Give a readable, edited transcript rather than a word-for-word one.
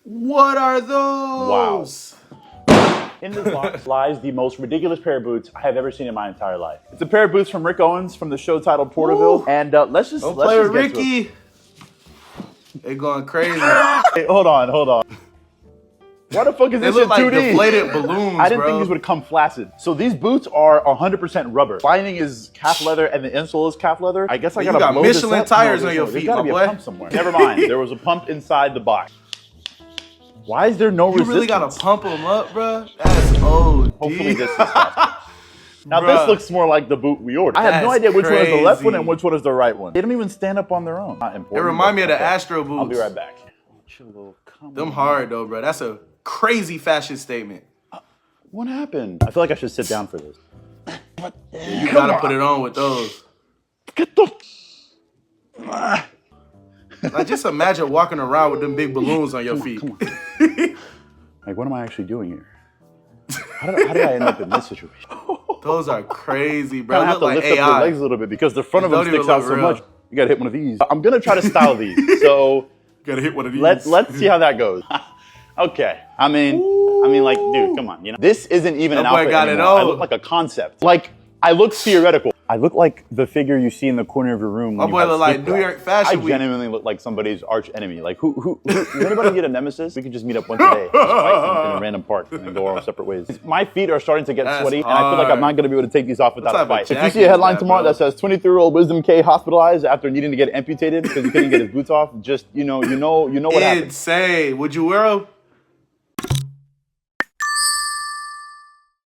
What are those? Wow. In this box lies the most ridiculous pair of boots I have ever seen in my entire life. It's a pair of boots from Rick Owens from the show titled Porterville. Ooh. And let's just Don't let's play just with get to it. Ricky. They going crazy. Hey, hold on. Why the fuck is They this look in like 2D? deflated balloons, I didn't bro. think these would come flaccid. So these boots are 100% rubber. Lining is calf leather and the insole is calf leather. I guess I gotta got blow Michelin this up. tires No, on your there's feet, gotta my be boy. a pump somewhere. Never mind. There was a pump inside the box. Why is there no resistance? You really gotta pump them up, bro? That's OD. Hopefully this is faster. Now Bruh. this looks more like the boot we ordered. I have no That's idea which one is the left one crazy. and which one is the right one. They don't even stand up on their own. Not It important. remind me of the Okay. Astro boots. I'll be right back. Chill, come Them on. hard though, bro. That's a crazy fashion statement. What happened? I feel like I should sit down for this. You gotta put it on with those. Get the. Like, just imagine walking around with them big balloons on your feet. Come on. Like, what am I actually doing here? How did I end up in this situation? Those are crazy, bro. I They have look to like lift up your AI. legs a little bit because the front of them Don't even sticks out look so real. much. You gotta hit one of these. I'm gonna try to style these. So Gotta hit one of these. let's see how that goes. Okay. I mean, like, dude, come on. You know, this isn't even an That boy outfit got it anymore. I on. look like a concept. Like, I look theoretical. I look like the figure you see in the corner of your room. My when you boy have look like sleep New crack. York Fashion I Week. genuinely look like somebody's arch enemy. Like, who does anybody get a nemesis? We could just meet up once a day, just fight in a random park, and then go our separate ways. My feet are starting to get That's sweaty, and I feel like I'm hard. not going to be able to take these off without type a of fight. If you jacket see a is headline that, tomorrow bro? that says 23-year-old Wisdom K hospitalized after needing to get amputated because he couldn't get his boots off, just you know what happened. Insane. Would you wear them?